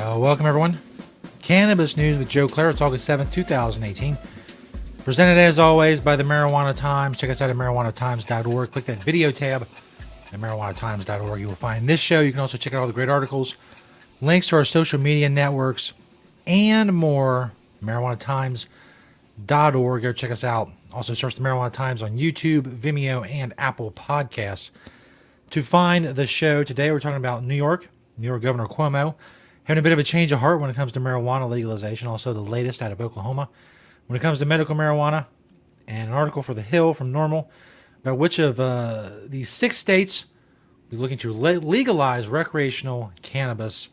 Welcome, everyone. Cannabis News with Joe Klare. It's August 7th, 2018. Presented, as always, by the Marijuana Times. Check us out at marijuanatimes.org. Click that video tab at marijuanatimes.org. You will find this show. You can also check out all the great articles, links to our social media networks, and more. marijuanatimes.org. Go check us out. Also, search the Marijuana Times on YouTube, Vimeo, and Apple Podcasts. To find the show today, we're talking about New York Governor Cuomo having a bit of a change of heart when it comes to marijuana legalization. Also, the latest out of Oklahoma when it comes to medical marijuana, and an article for The Hill from Normal about which of these 6 states will be looking to legalize recreational cannabis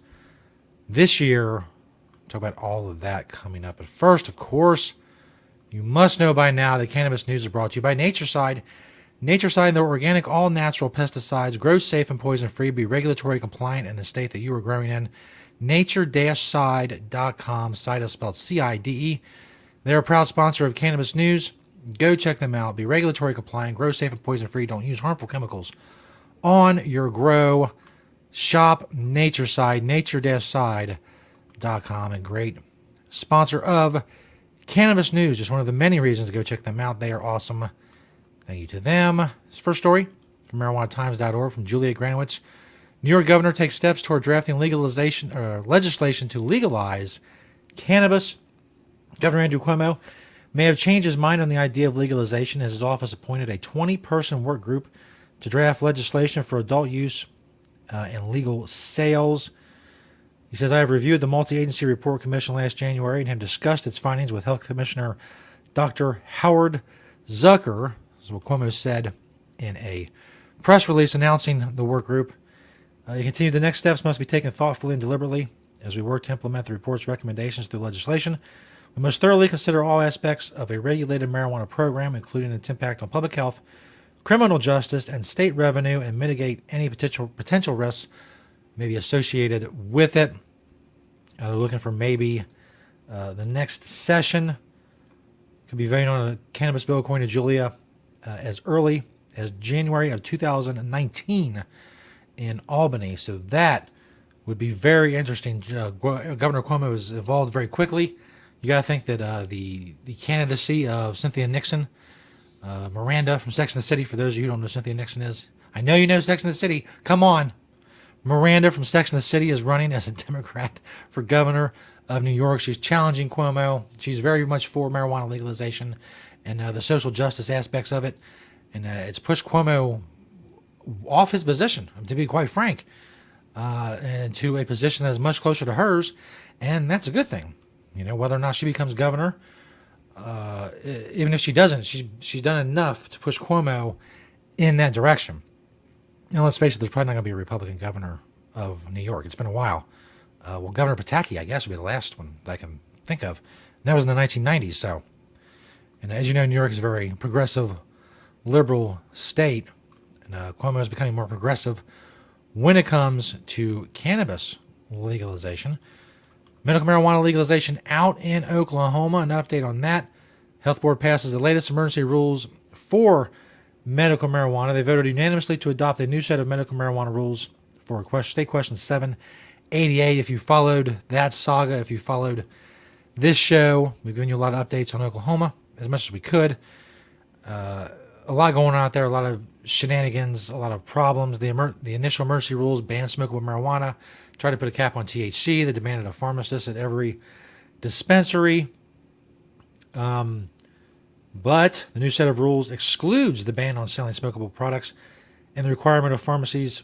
this year. Talk about all of that coming up. But first, of course, you must know by now that Cannabis News is brought to you by Natureside. Natureside, their organic, all-natural pesticides, grow safe and poison-free, be regulatory compliant in the state that you are growing in. Nature-side.com. Side is spelled C-I-D-E. They're a proud sponsor of Cannabis News. Go check them out. Be regulatory compliant, grow safe and poison-free. Don't use harmful chemicals on your grow. Shop Natureside, nature-side.com. And great sponsor of Cannabis News. Just one of the many reasons to go check them out. They are awesome. Thank you to them. This first story from marijuanatimes.org from Julia Granowitz. New York governor takes steps toward drafting legislation to legalize cannabis. Governor Andrew Cuomo may have changed his mind on the idea of legalization as his office appointed a 20-person work group to draft legislation for adult use and legal sales. He says, I have reviewed the multi-agency report commissioned last January and have discussed its findings with Health Commissioner Dr. Howard Zucker. This is what Cuomo said in a press release announcing the work group. He continued, the next steps must be taken thoughtfully and deliberately as we work to implement the report's recommendations through legislation. We must thoroughly consider all aspects of a regulated marijuana program, including its impact on public health, criminal justice, and state revenue, and mitigate any potential risks maybe associated with it. They're looking for maybe the next session. Could be voting on a cannabis bill, according to Julia, as early as January of 2019 in Albany. So that would be very interesting. Governor Cuomo has evolved very quickly. You got to think that the candidacy of Cynthia Nixon, Miranda from Sex and the City, for those of you who don't know who Cynthia Nixon is, I know you know Sex and the City. Come on. Miranda from Sex and the City is running as a Democrat for governor of New York. She's challenging Cuomo. She's very much for marijuana legalization and the social justice aspects of it. And it's pushed Cuomo off his position, to be quite frank, and to a position that is much closer to hers. And that's a good thing. You know, whether or not she becomes governor, even if she doesn't, she's done enough to push Cuomo in that direction. And let's face it, there's probably not going to be a Republican governor of New York. It's been a while. Well, Governor Pataki, I guess, would be the last one that I can think of. And that was in the 1990s. So, and as you know, New York is a very progressive, liberal state. And Cuomo is becoming more progressive when it comes to cannabis legalization. Medical marijuana legalization out in Oklahoma. An update on that. Health Board passes the latest emergency rules for medical marijuana. They voted unanimously to adopt a new set of medical marijuana rules for State Question 788. If you followed that saga, if you followed this show, we've given you a lot of updates on Oklahoma, as much as we could. A lot going on out there, a lot of shenanigans, a lot of problems. The initial emergency rules banned smokable marijuana, tried to put a cap on THC. They demanded a pharmacist at every dispensary. But the new set of rules excludes the ban on selling smokable products and the requirement of pharmacists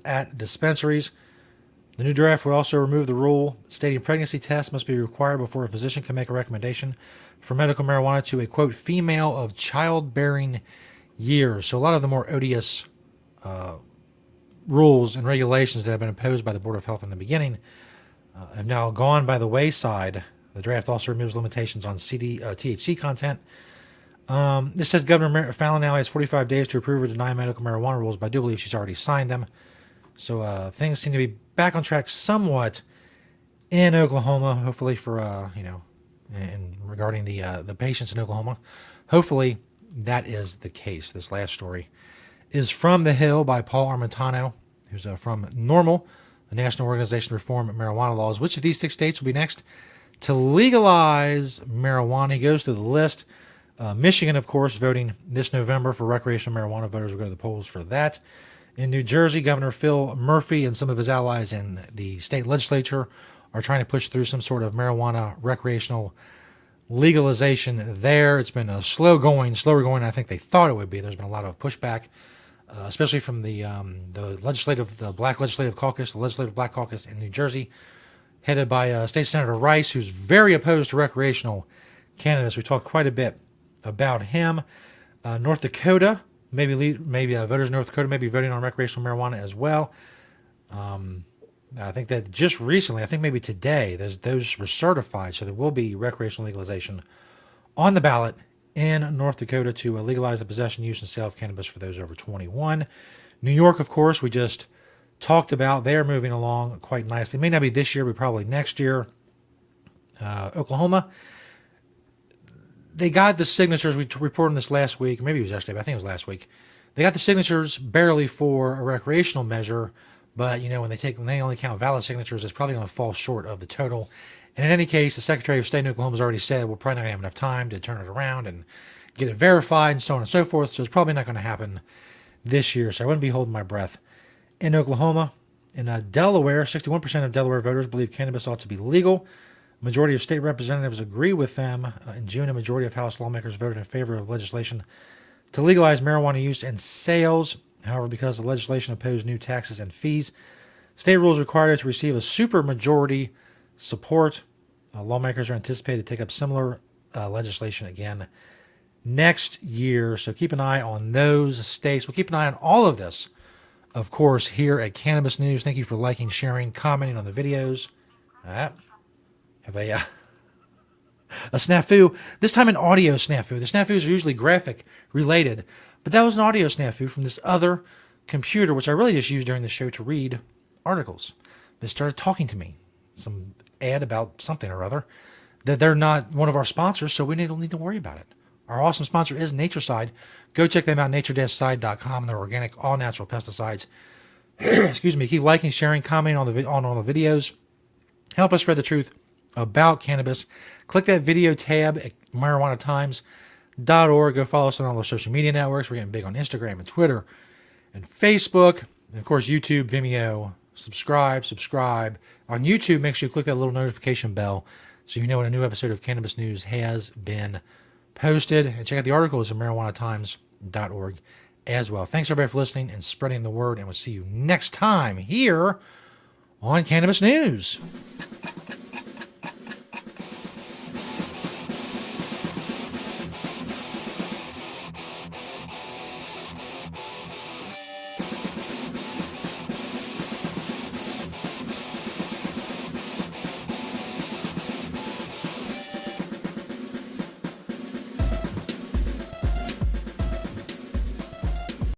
at dispensaries. The new draft would also remove the rule stating pregnancy tests must be required before a physician can make a recommendation for medical marijuana to a, quote, female of childbearing years. So a lot of the more odious rules and regulations that have been imposed by the Board of Health in the beginning have now gone by the wayside. The draft also removes limitations on THC content. This says Governor Fallon now has 45 days to approve or deny medical marijuana rules, but I do believe she's already signed them. So things seem to be back on track somewhat in Oklahoma, hopefully for, and regarding the patients in Oklahoma. Hopefully that is the case. This last story is from The Hill by Paul Armentano, who's from Normal. the National Organization to Reform Marijuana Laws. Which of these 6 states will be next to legalize marijuana? He goes through the list. Michigan, of course, voting this November for recreational marijuana. Voters will go to the polls for that. In New Jersey, Governor Phil Murphy and some of his allies in the state legislature are trying to push through some sort of marijuana recreational legalization there. It's been slower going than I think they thought it would be. There's been a lot of pushback, especially from the Black Legislative Caucus, the Legislative Black Caucus in New Jersey, headed by State Senator Rice, who's very opposed to recreational cannabis. We talked quite a bit about him. North Dakota, maybe voters in North Dakota may be voting on recreational marijuana as well. I think that just recently, I think maybe today, those were certified, so there will be recreational legalization on the ballot in North Dakota to legalize the possession, use, and sale of cannabis for those over 21. New York, of course, we just talked about. They're moving along quite nicely. It may not be this year, but probably next year. Oklahoma, they got the signatures. We reported on this last week. Maybe it was yesterday, but I think it was last week. They got the signatures barely for a recreational measure, but when they only count valid signatures, it's probably going to fall short of the total. And in any case, the Secretary of State in Oklahoma has already said we're probably not going to have enough time to turn it around and get it verified and so on and so forth. So it's probably not going to happen this year. So I wouldn't be holding my breath. In Oklahoma, in Delaware, 61% of Delaware voters believe cannabis ought to be legal. Majority of state representatives agree with them. In June, a majority of House lawmakers voted in favor of legislation to legalize marijuana use and sales. However, because the legislation opposed new taxes and fees, state rules required it to receive a supermajority support. Lawmakers are anticipated to take up similar legislation again next year. So keep an eye on those states. We'll keep an eye on all of this, of course, here at Cannabis News. Thank you for liking, sharing, commenting on the videos. Have a snafu, this time an audio snafu. The snafus are usually graphic related, but that was an audio snafu from this other computer, which I really just used during the show to read articles. They started talking to me, some ad about something or other, that they're not one of our sponsors, so we don't need to worry about it. Our awesome sponsor is Natureside. Go check them out, nature-side.com. They're organic, all-natural pesticides. Excuse me. Keep liking, sharing, commenting on all the videos. Help us spread the truth about cannabis. Click that video tab at marijuanatimes.org. Go follow us on all our social media networks. We're getting big on Instagram and Twitter and Facebook. And, of course, YouTube, Vimeo. Subscribe. On YouTube, make sure you click that little notification bell so you know when a new episode of Cannabis News has been posted. And check out the articles at marijuanatimes.org as well. Thanks, everybody, for listening and spreading the word. And we'll see you next time here on Cannabis News.